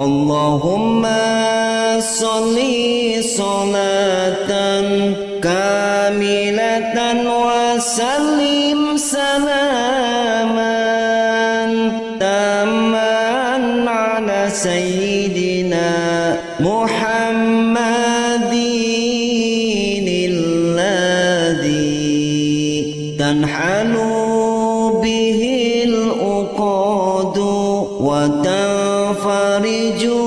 Allahumma sholli sholatan kamilatan wa sallim salaman tamman ala sayyidina Muhammadin alladhi tanhalu bihil uqadu wa tanfariju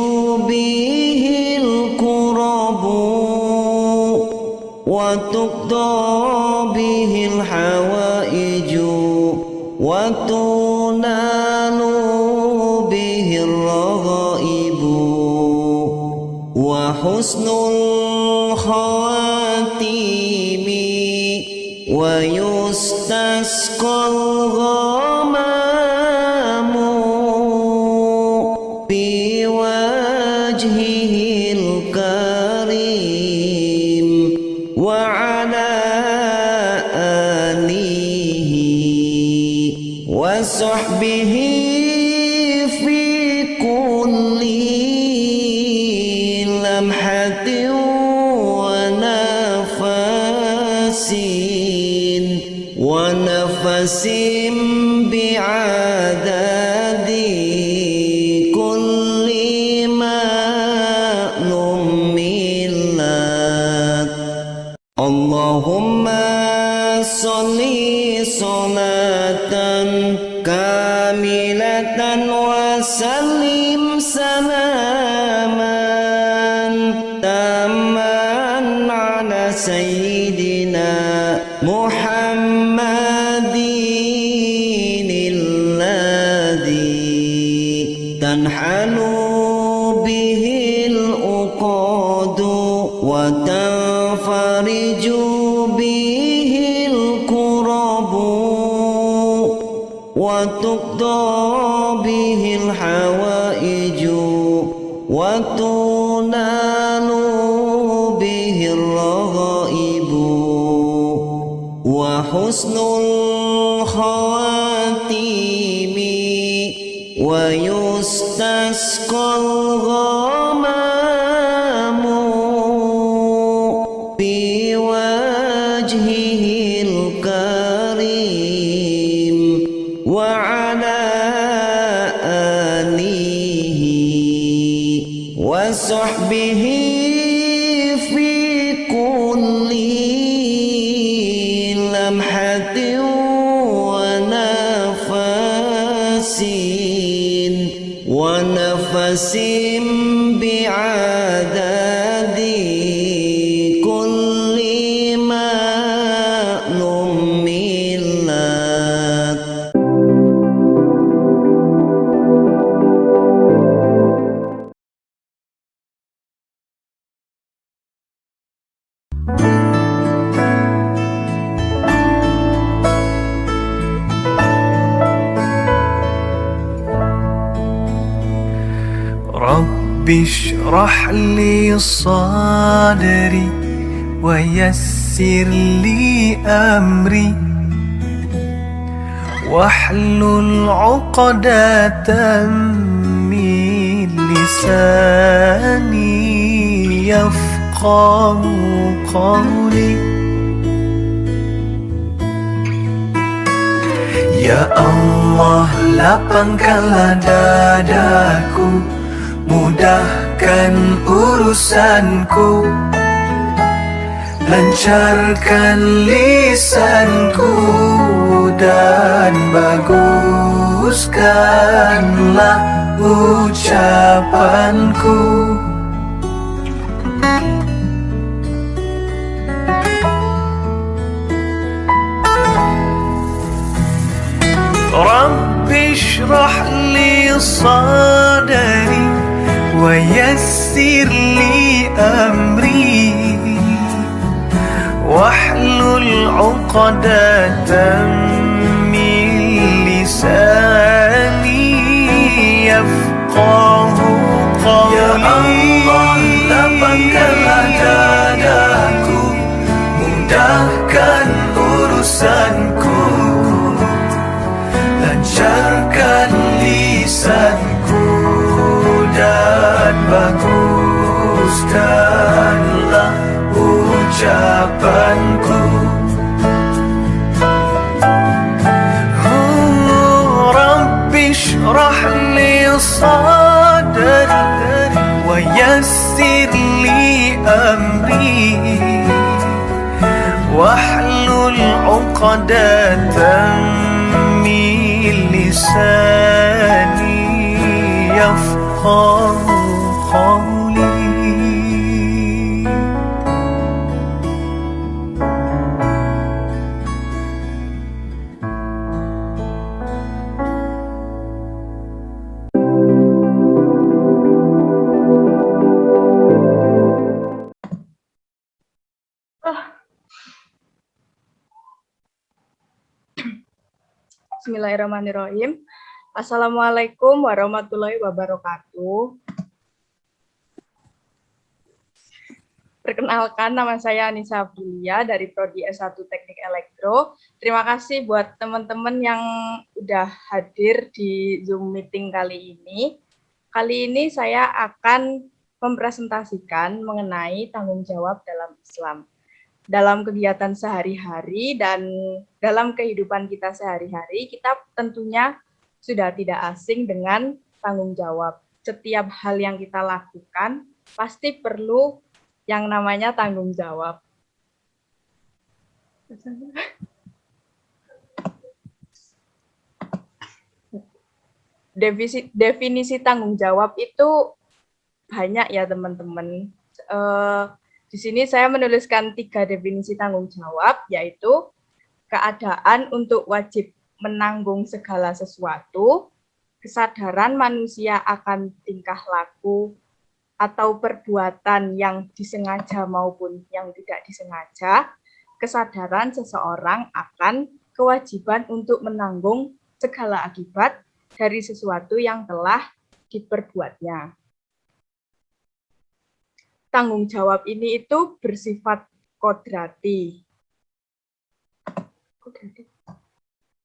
bihil kurabu wa tuqda bihil hawaiju wa tunalu bihil raghaibu wa husnul khawatimi wa yustasqal ghamamu biwajhihil karim wa ala alihi wa sahbihi fi kulli lamhatin wa nafasin bi'adadi kulli ma'lum millat. Allahumma sholli sholatan kamilatan wa sallim salaman tamman ala sayyidina Muhammadin alladhi tanhalu bihil uqadu wa tanfariju bihil kurabu wa tuqda bihil hawaiju wa tunalu bihil raghaibu wa husnul khawatimi wa yustasqal ghamamu biwajhihil karim wa ala alihi wa sahbihi fi kulli lamhatin wa nafasin bi'adadi kulli ma'lum millat. Rabbi shrah li sadri wa yassir li amri wahlul 'uqdatam min lisani yafqahu qawli. Ya Allah, lapangkanlah dadaku, mudahkan urusanku, lancarkan lisanku, dan baguskanlah ucapanku. Rabbi shrah li sadri wa yassir li amri wahlul 'uqdatam min lisani yafqahu qawli. Ya Allah, lapangkanlah dadaku, mudahkan urusanku, lancarkan lisanku dan baguskanlah ucapanku. Rabbi shrah li sadri wa yassir li amri wahlul 'uqdatam min lisani yafqahu qawli. Bismillahirrahmanirrahim. Assalamualaikum warahmatullahi wabarakatuh. Perkenalkan, nama saya Anissa Abdulia dari Prodi S1 Teknik Elektro. Terima kasih buat teman-teman yang udah hadir di Zoom meeting kali ini. Kali ini saya akan mempresentasikan mengenai tanggung jawab dalam Islam. Dalam kegiatan sehari-hari dan dalam kehidupan kita sehari-hari, kita tentunya sudah tidak asing dengan tanggung jawab. Setiap hal yang kita lakukan pasti perlu yang namanya tanggung jawab. Definisi tanggung jawab itu banyak ya teman-teman. Di sini saya menuliskan 3 definisi tanggung jawab, yaitu keadaan untuk wajib menanggung segala sesuatu, kesadaran manusia akan tingkah laku atau perbuatan yang disengaja maupun yang tidak disengaja, kesadaran seseorang akan kewajiban untuk menanggung segala akibat dari sesuatu yang telah diperbuatnya. Tanggung jawab ini itu bersifat kodrati.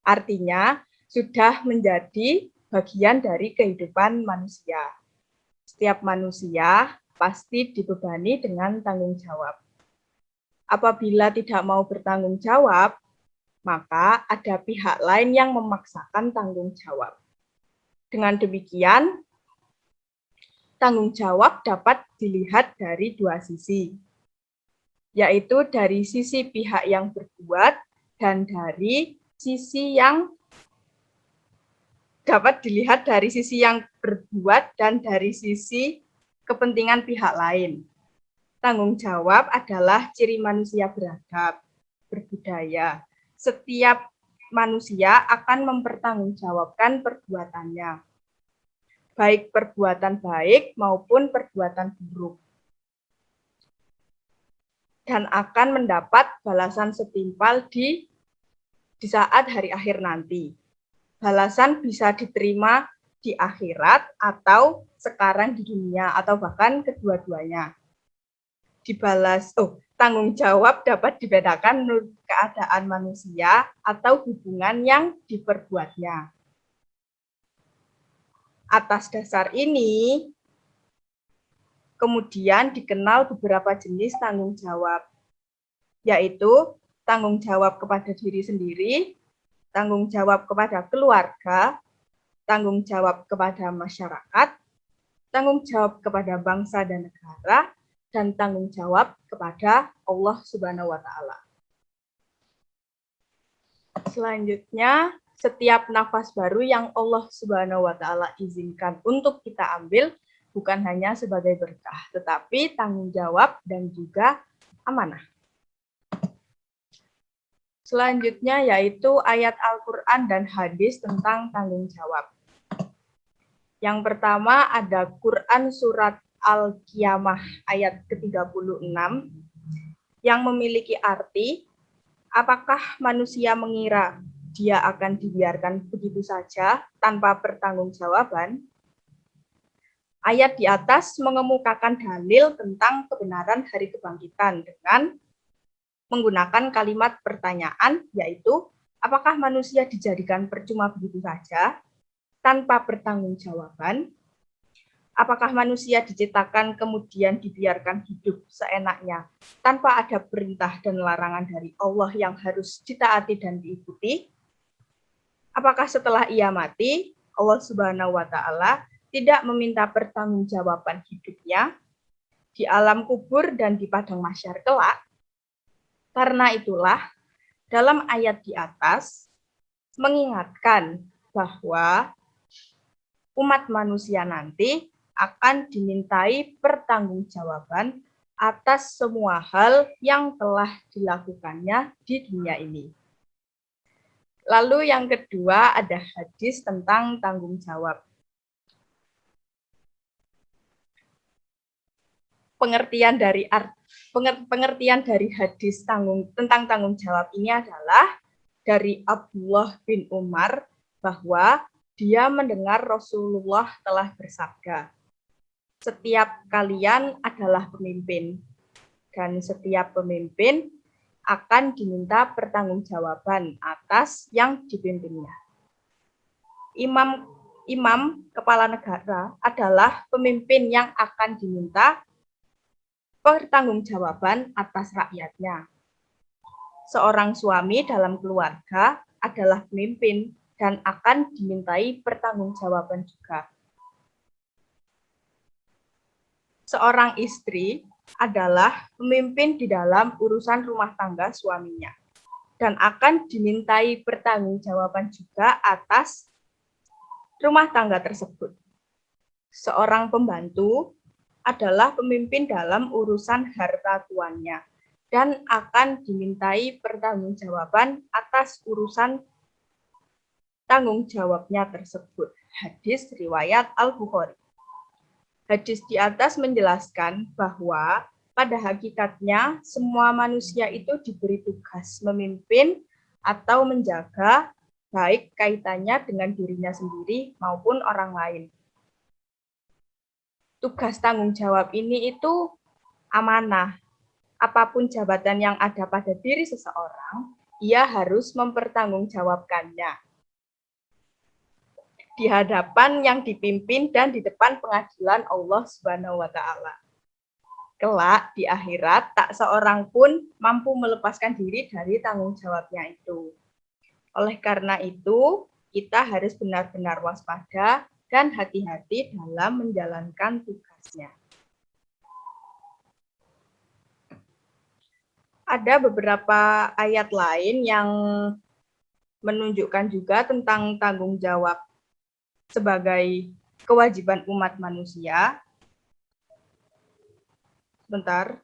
Artinya sudah menjadi bagian dari kehidupan manusia. Setiap manusia pasti dibebani dengan tanggung jawab. Apabila tidak mau bertanggung jawab, maka ada pihak lain yang memaksakan tanggung jawab. Dengan demikian, tanggung jawab dapat dilihat dari 2 sisi, yaitu dari sisi pihak yang berbuat dan dari sisi yang dapat dilihat dari sisi yang berbuat dan dari sisi kepentingan pihak lain. Tanggung jawab adalah ciri manusia beradab, berbudaya. Setiap manusia akan mempertanggungjawabkan perbuatannya, baik perbuatan baik maupun perbuatan buruk, dan akan mendapat balasan setimpal di saat hari akhir nanti. Balasan bisa diterima di akhirat atau sekarang di dunia atau bahkan kedua-duanya. Tanggung jawab dapat dibedakan menurut keadaan manusia atau hubungan yang diperbuatnya. Atas dasar ini, kemudian dikenal beberapa jenis tanggung jawab, yaitu tanggung jawab kepada diri sendiri, tanggung jawab kepada keluarga, tanggung jawab kepada masyarakat, tanggung jawab kepada bangsa dan negara, dan tanggung jawab kepada Allah Subhanahu wa Ta'ala. Selanjutnya, setiap nafas baru yang Allah Subhanahu wa Ta'ala izinkan untuk kita ambil bukan hanya sebagai berkah, tetapi tanggung jawab dan juga amanah. Selanjutnya yaitu ayat Al-Quran dan hadis tentang tanggung jawab. Yang pertama ada Quran surat Al-Qiyamah ayat ke-36 yang memiliki arti, apakah manusia mengira dia akan dibiarkan begitu saja tanpa pertanggungjawaban? Ayat di atas mengemukakan dalil tentang kebenaran hari kebangkitan dengan menggunakan kalimat pertanyaan, yaitu apakah manusia dijadikan percuma begitu saja tanpa pertanggungjawaban? Apakah manusia diciptakan kemudian dibiarkan hidup seenaknya tanpa ada perintah dan larangan dari Allah yang harus ditaati dan diikuti? Apakah setelah ia mati, Allah Subhanahu wa Ta'ala tidak meminta pertanggungjawaban hidupnya di alam kubur dan di padang mahsyar kelak? Karena itulah, dalam ayat di atas mengingatkan bahwa umat manusia nanti akan dimintai pertanggungjawaban atas semua hal yang telah dilakukannya di dunia ini. Lalu yang kedua ada hadis tentang tanggung jawab. Pengertian dari hadis tentang tanggung jawab ini adalah dari Abdullah bin Umar bahwa dia mendengar Rasulullah telah bersabda, setiap kalian adalah pemimpin, dan setiap pemimpin akan diminta pertanggungjawaban atas yang dipimpinnya. Imam kepala negara adalah pemimpin yang akan diminta pertanggungjawaban atas rakyatnya. Seorang suami dalam keluarga adalah pemimpin dan akan dimintai pertanggungjawaban juga. Seorang istri adalah pemimpin di dalam urusan rumah tangga suaminya dan akan dimintai pertanggungjawaban juga atas rumah tangga tersebut. Seorang pembantu adalah pemimpin dalam urusan harta tuannya dan akan dimintai pertanggungjawaban atas urusan tanggung jawabnya tersebut. Hadis riwayat Al-Bukhari. Hadis di atas menjelaskan bahwa pada hakikatnya semua manusia itu diberi tugas memimpin atau menjaga baik kaitannya dengan dirinya sendiri maupun orang lain. Tugas tanggung jawab ini itu amanah. Apapun jabatan yang ada pada diri seseorang, ia harus mempertanggungjawabkannya di hadapan yang dipimpin dan di depan pengadilan Allah Subhanahu wa Ta'ala. Kelak di akhirat, tak seorang pun mampu melepaskan diri dari tanggung jawabnya itu. Oleh karena itu, kita harus benar-benar waspada dan hati-hati dalam menjalankan tugasnya. Ada beberapa ayat lain yang menunjukkan juga tentang tanggung jawab sebagai kewajiban umat manusia. Bentar.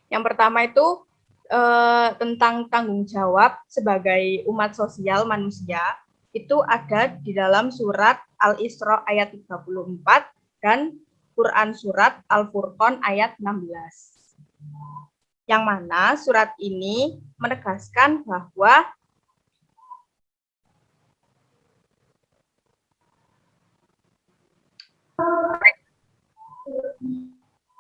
Yang pertama itu tentang tanggung jawab sebagai umat sosial manusia, itu ada di dalam surat Al-Isra ayat 34 dan Quran surat Al-Furqan ayat 16. Yang mana surat ini menegaskan bahwa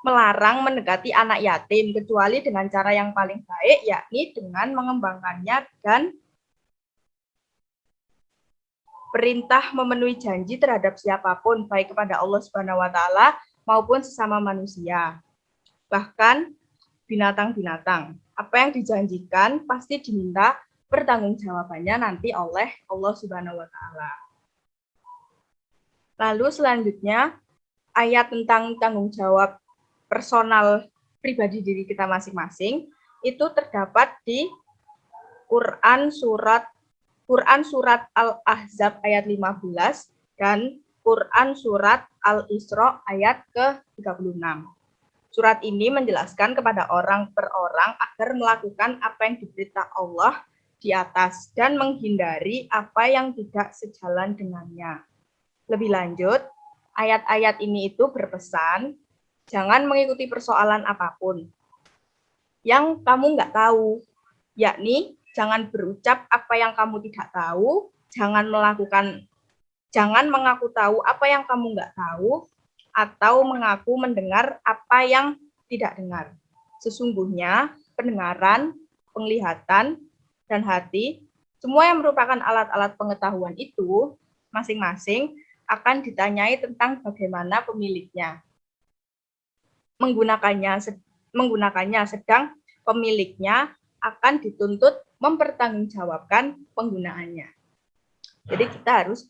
melarang mendekati anak yatim kecuali dengan cara yang paling baik, yakni dengan mengembangkannya dan perintah memenuhi janji terhadap siapapun, baik kepada Allah Subhanahu wa Ta'ala maupun sesama manusia. Bahkan binatang-binatang, apa yang dijanjikan pasti diminta pertanggungjawabannya nanti oleh Allah Subhanahu wa Ta'ala. Lalu selanjutnya ayat tentang tanggung jawab personal pribadi diri kita masing-masing itu terdapat di Quran surat Al-Ahzab ayat 15 dan Quran surat Al-Isra ayat ke-36. Surat ini menjelaskan kepada orang per orang agar melakukan apa yang diperintah Allah di atas dan menghindari apa yang tidak sejalan dengannya. Lebih lanjut, ayat-ayat ini itu berpesan jangan mengikuti persoalan apapun yang kamu nggak tahu, yakni Jangan berucap apa yang kamu tidak tahu, jangan mengaku tahu apa yang kamu nggak tahu, atau mengaku mendengar apa yang tidak dengar. Sesungguhnya pendengaran, penglihatan, dan hati, semua yang merupakan alat-alat pengetahuan itu masing-masing akan ditanyai tentang bagaimana pemiliknya menggunakannya, sedang pemiliknya akan dituntut mempertanggungjawabkan penggunaannya. Jadi kita harus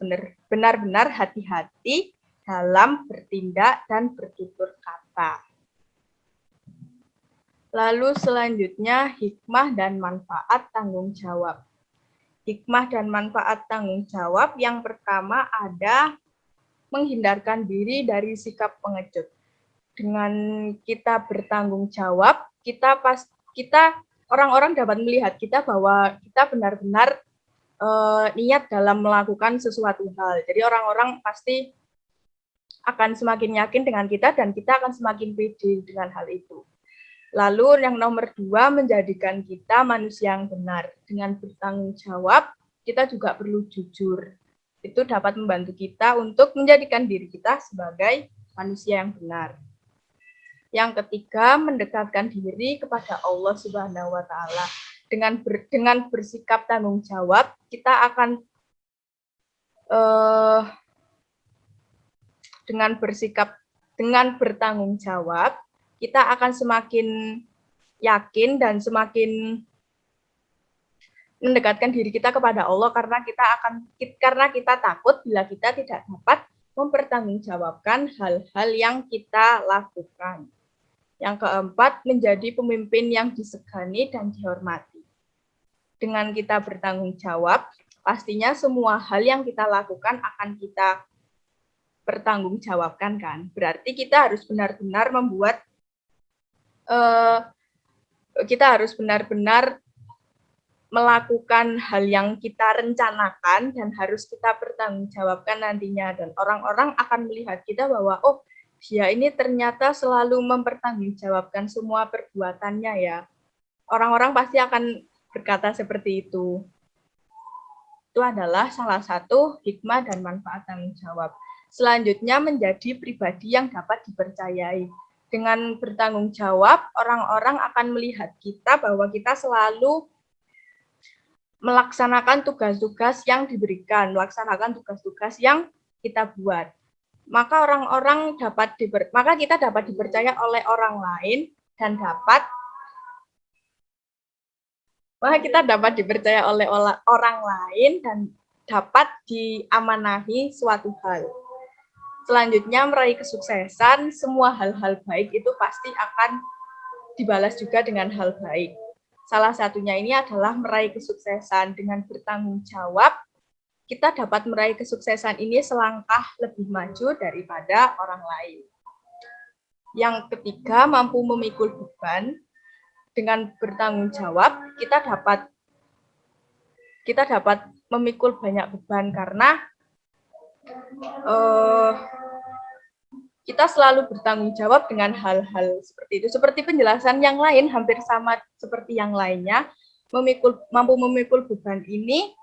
benar-benar hati-hati dalam bertindak dan bertutur kata. Lalu selanjutnya hikmah dan manfaat tanggung jawab. Hikmah dan manfaat tanggung jawab yang pertama ada menghindarkan diri dari sikap pengecut. Dengan kita bertanggung jawab, orang-orang dapat melihat kita bahwa kita benar-benar niat dalam melakukan sesuatu hal. Jadi orang-orang pasti akan semakin yakin dengan kita dan kita akan semakin pede dengan hal itu. Lalu yang nomor 2, menjadikan kita manusia yang benar. Dengan bertanggung jawab, kita juga perlu jujur. Itu dapat membantu kita untuk menjadikan diri kita sebagai manusia yang benar. Yang ketiga, mendekatkan diri kepada Allah Subhanahu wa Ta'ala. Dengan bersikap tanggung jawab, kita akan dengan bertanggung jawab, kita akan semakin yakin dan semakin mendekatkan diri kita kepada Allah karena kita takut bila kita tidak dapat mempertanggungjawabkan hal-hal yang kita lakukan. Yang keempat, menjadi pemimpin yang disegani dan dihormati. Dengan kita bertanggung jawab, pastinya semua hal yang kita lakukan akan kita pertanggungjawabkan kan. Berarti kita harus benar-benar melakukan hal yang kita rencanakan dan harus kita pertanggungjawabkan nantinya. Dan orang-orang akan melihat kita bahwa, oh, dia ini ternyata selalu mempertanggungjawabkan semua perbuatannya ya. Orang-orang pasti akan berkata seperti itu. Itu adalah salah satu hikmah dan manfaat tanggung jawab. Selanjutnya, menjadi pribadi yang dapat dipercayai. Dengan bertanggung jawab, orang-orang akan melihat kita bahwa kita selalu melaksanakan tugas-tugas yang diberikan, melaksanakan tugas-tugas yang kita buat. Maka kita dapat dipercaya oleh orang lain dan dapat diamanahi suatu hal. Selanjutnya, meraih kesuksesan, semua hal-hal baik itu pasti akan dibalas juga dengan hal baik. Salah satunya ini adalah meraih kesuksesan. Dengan bertanggung jawab, kita dapat meraih kesuksesan ini selangkah lebih maju daripada orang lain. Yang ketiga, mampu memikul beban. Dengan bertanggung jawab, kita dapat memikul banyak beban karena kita selalu bertanggung jawab dengan hal-hal seperti itu. Seperti penjelasan yang lain, hampir sama seperti yang lainnya, mampu memikul beban ini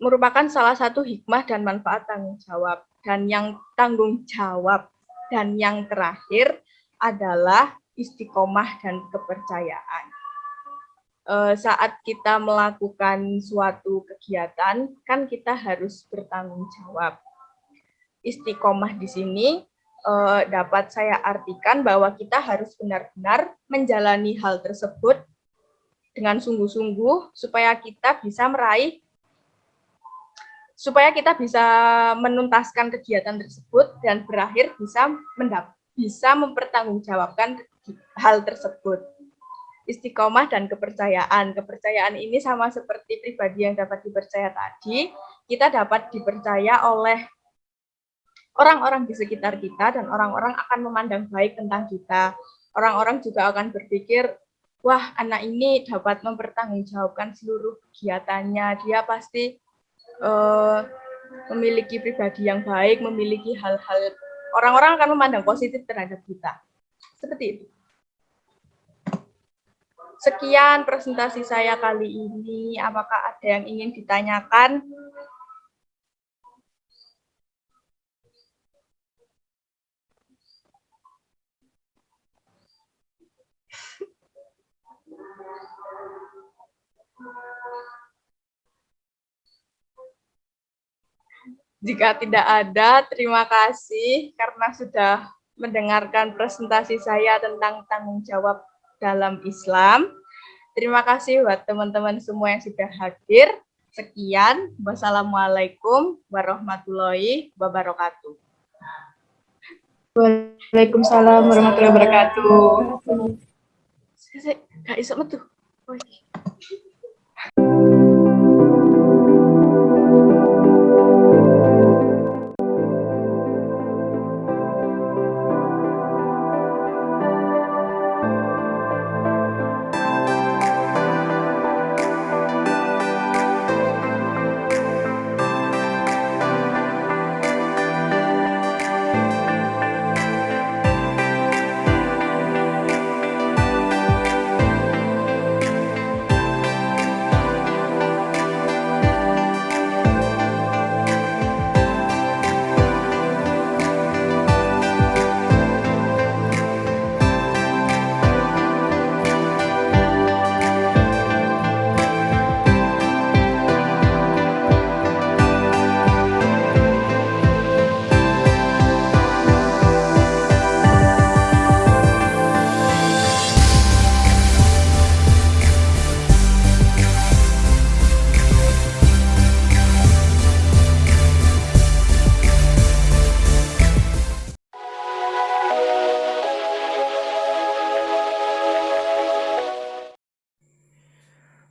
merupakan salah satu hikmah dan manfaat tanggung jawab. Dan yang tanggung jawab dan yang terakhir adalah istiqomah dan kepercayaan. Saat kita melakukan suatu kegiatan, kan kita harus bertanggung jawab. Istiqomah di sini dapat saya artikan bahwa kita harus benar-benar menjalani hal tersebut dengan sungguh-sungguh supaya kita bisa menuntaskan kegiatan tersebut dan berakhir bisa mempertanggungjawabkan hal tersebut. Istiqomah dan kepercayaan. Kepercayaan ini sama seperti pribadi yang dapat dipercaya tadi, kita dapat dipercaya oleh orang-orang di sekitar kita dan orang-orang akan memandang baik tentang kita. Orang-orang juga akan berpikir, wah, anak ini dapat mempertanggungjawabkan seluruh kegiatannya. Dia pasti memiliki pribadi yang baik, memiliki hal-hal, orang-orang akan memandang positif terhadap kita. Seperti itu. Sekian presentasi saya kali ini. Apakah ada yang ingin ditanyakan? Jika tidak ada, terima kasih karena sudah mendengarkan presentasi saya tentang tanggung jawab dalam Islam. Terima kasih buat teman-teman semua yang sudah hadir. Sekian, wassalamualaikum warahmatullahi wabarakatuh. Waalaikumsalam warahmatullahi wabarakatuh. Gak iso metu.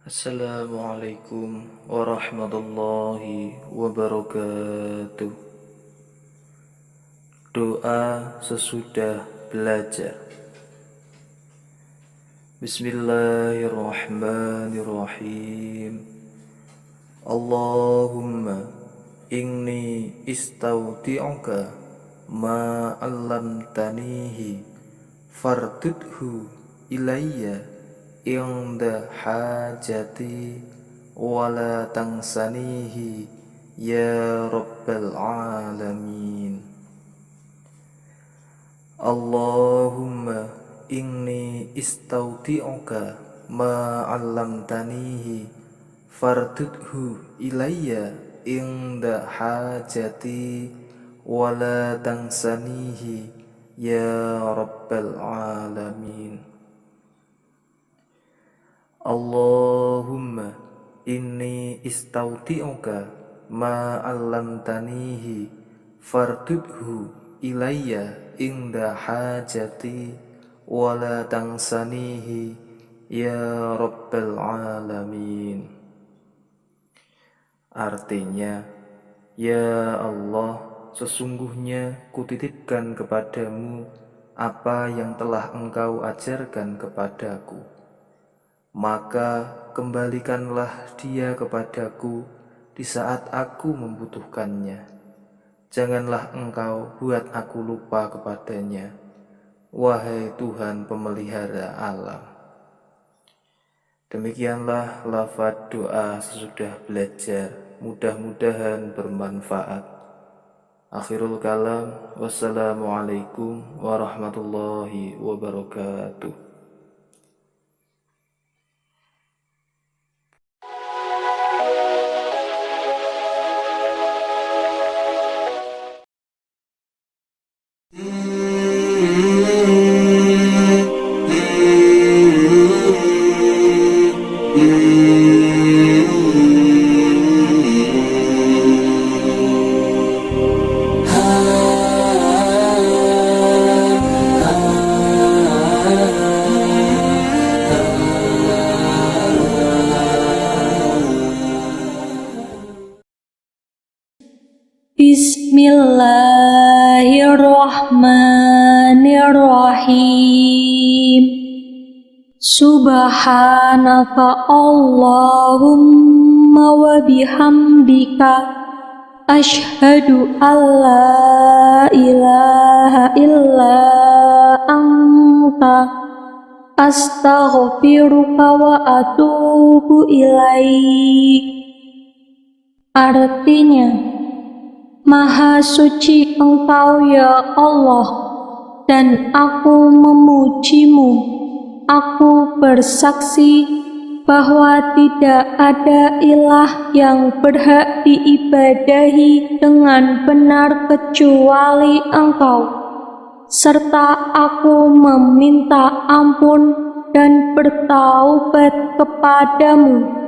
Assalamualaikum warahmatullahi wabarakatuh. Doa sesudah belajar. Bismillahirrahmanirrahim. Allahumma inni istaudi'uka ma 'allamtanihi fardudhu ilayya inda hajati wala tangsanihi ya rabbal alamin. Allahumma inni istaudi'uka ma 'allamtanihi fardudhu ilayya inda hajati wala tangsanihi ya rabbal alamin. Allahumma inni istaudi'uka ma 'allamtanihi fardudhu ilayya inda hajati wala tangsanihi ya rabbal alamin. Artinya, ya Allah, sesungguhnya kutitipkan kepadamu apa yang telah Engkau ajarkan kepadaku, maka kembalikanlah dia kepadaku di saat aku membutuhkannya. Janganlah Engkau buat aku lupa kepadanya, wahai Tuhan pemelihara alam. Demikianlah lafaz doa sesudah belajar, mudah-mudahan bermanfaat. Akhirul kalam, wassalamualaikum warahmatullahi wabarakatuh. Bismillahirrahmanirrahim. Subhanaka Allahumma wa bihamdika asyhadu an la ilaha illa anta Astaghfiruka wa atubu ilaik. Artinya, Maha suci Engkau ya Allah, dan aku memujimu. Aku bersaksi bahwa tidak ada ilah yang berhak diibadahi dengan benar kecuali Engkau, serta aku meminta ampun dan bertaubat kepadamu